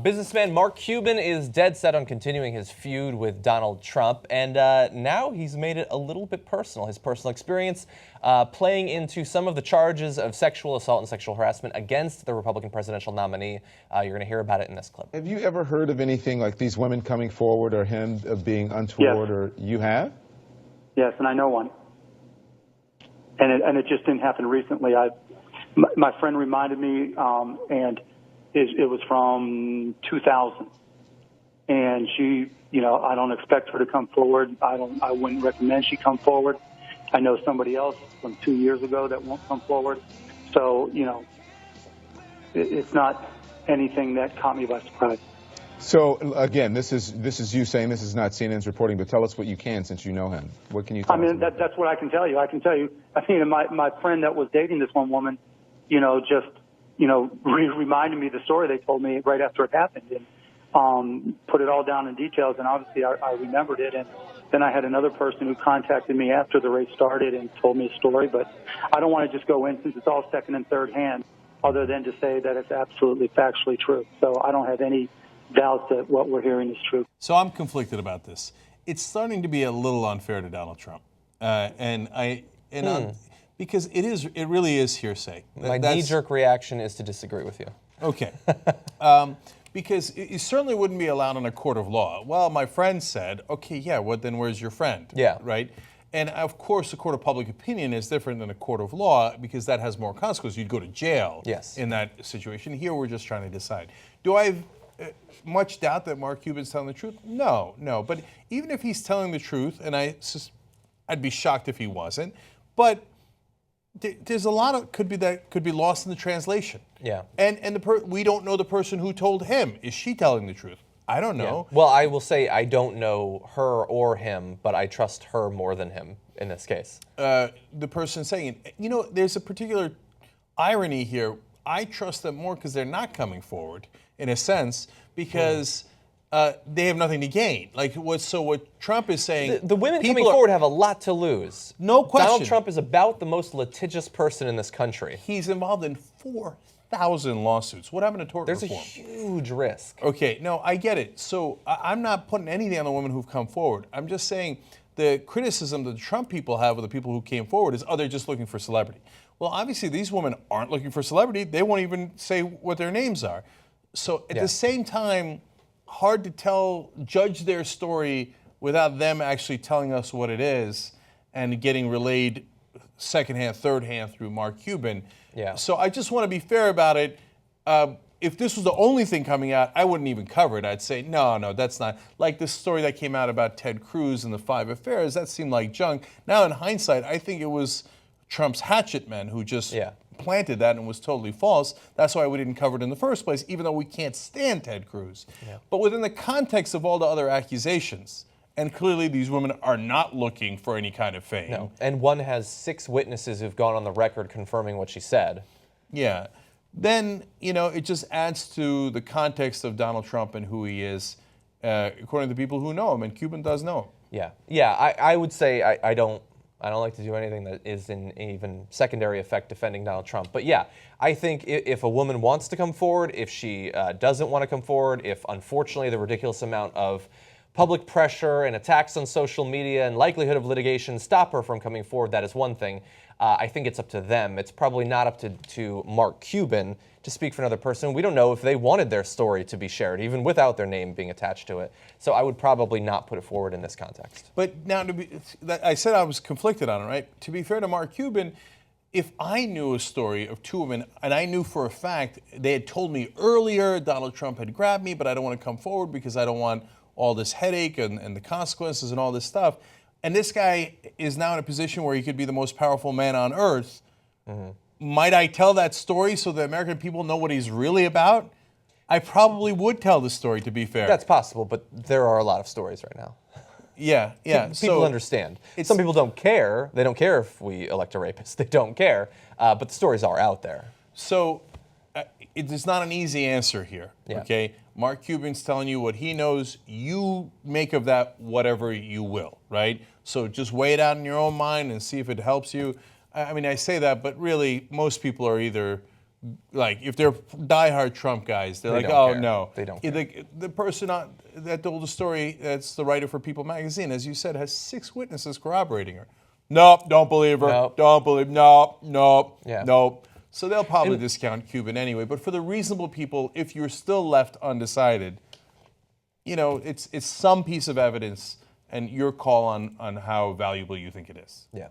Businessman Mark Cuban is dead set on continuing his feud with Donald Trump, and now he's made it a little bit personal. His personal experience playing into some of the charges of sexual assault and sexual harassment against the Republican presidential nominee. You're going to hear about it in this clip. Have you ever heard of anything like these women coming forward or him being untoward? Yes. Or you have? Yes, and I know one. And it just didn't happen recently. My friend reminded me, and it was from 2000. And she, I don't expect her to come forward. I wouldn't recommend she come forward. I know somebody else from 2 years ago that won't come forward. So, it's not anything that caught me by surprise. So again, this is you saying this is not CNN's reporting, but tell us what you can since you know him. What can you tell us? That's what I can tell you. My friend that was dating this one woman, reminded me of the story they told me right after it happened, and put it all down in details, and obviously I remembered it. And then I had another person who contacted me after the race started and told me a story, but I don't want to just go in since it's all second and third hand, other than to say that it's absolutely factually true. So I don't have any doubt that what we're hearing is true. So I'm conflicted about this. It's starting to be a little unfair to Donald Trump, because it really is hearsay. My knee-jerk reaction is to disagree with you. Okay. Because it certainly wouldn't be allowed in a court of law. Well, my friend said, okay, yeah, well, then where's your friend? Yeah. Right? And of course, a court of public opinion is different than a court of law because that has more consequences. You'd go to jail in that situation. Here, we're just trying to decide. Do I have much doubt that Mark Cuban's telling the truth? No. But even if he's telling the truth, and I'd be shocked if he wasn't, but there's a lot of could be lost in the translation. Yeah. And we don't know the person who told him. Is she telling the truth? I don't know. Yeah. Well, I will say I don't know her or him, but I trust her more than him in this case. The person saying it. There's a particular irony here. I trust them more because they're not coming forward, in a sense, because they have nothing to gain. What Trump is saying... The women coming forward have a lot to lose. No question. Donald Trump is about the most litigious person in this country. He's involved in 4,000 lawsuits. What happened to tort reform? There's a huge risk. Okay, no, I get it. So I'm not putting anything on the women who've come forward. I'm just saying the criticism that the Trump people have of the people who came forward is, they're just looking for celebrity. Well, obviously, these women aren't looking for celebrity. They won't even say what their names are. So at the same time, hard to judge their story without them actually telling us what it is and getting relayed secondhand, third hand through Mark Cuban. Yeah. So I just want to be fair about it. If this was the only thing coming out, I wouldn't even cover it. I'd say, no, that's not. Like this story that came out about Ted Cruz and the 5 affairs, that seemed like junk. Now in hindsight, I think it was Trump's hatchet men who just planted that and was totally false. That's why we didn't cover it in the first place, even though we can't stand Ted Cruz. Yeah. But within the context of all the other accusations, and clearly these women are not looking for any kind of fame. No, and one has 6 witnesses who've gone on the record confirming what she said. Yeah. Then, it just adds to the context of Donald Trump and who he is, according to people who know him, and Cuban does know him. Yeah, I would say I don't like to do anything that is in even secondary effect defending Donald Trump. But yeah, I think if a woman wants to come forward, if she doesn't want to come forward, if unfortunately the ridiculous amount of public pressure and attacks on social media and likelihood of litigation stop her from coming forward, that is one thing. I think it's up to them. It's probably not up to Mark Cuban to speak for another person. We don't know if they wanted their story to be shared, even without their name being attached to it. So I would probably not put it forward in this context. But now, I said I was conflicted on it, right? To be fair to Mark Cuban, if I knew a story of 2 women, and I knew for a fact they had told me earlier Donald Trump had grabbed me, but I don't want to come forward because I don't want all this headache and the consequences and all this stuff, and this guy is now in a position where he could be the most powerful man on earth, might I tell that story so the American people know what he's really about? I probably would tell the story, to be fair. That's possible, but there are a lot of stories right now. Yeah. People understand. Some people don't care. They don't care if we elect a rapist. They don't care. But the stories are out there. So it's not an easy answer here, okay? Mark Cuban's telling you what he knows. You make of that whatever you will, right? So just weigh it out in your own mind and see if it helps you. I mean, I say that, but really, most people are either like if they're diehard Trump guys, they're They like, don't oh care. no. They don't The person that told the story, that's the writer for People magazine, as you said, has 6 witnesses corroborating her. Nope, don't believe her. Nope. Don't believe. Nope, nope, Yeah. nope. So they'll probably discount Cuban anyway. But for the reasonable people, if you're still left undecided, you know, it's some piece of evidence, and your call on how valuable you think it is. Yeah.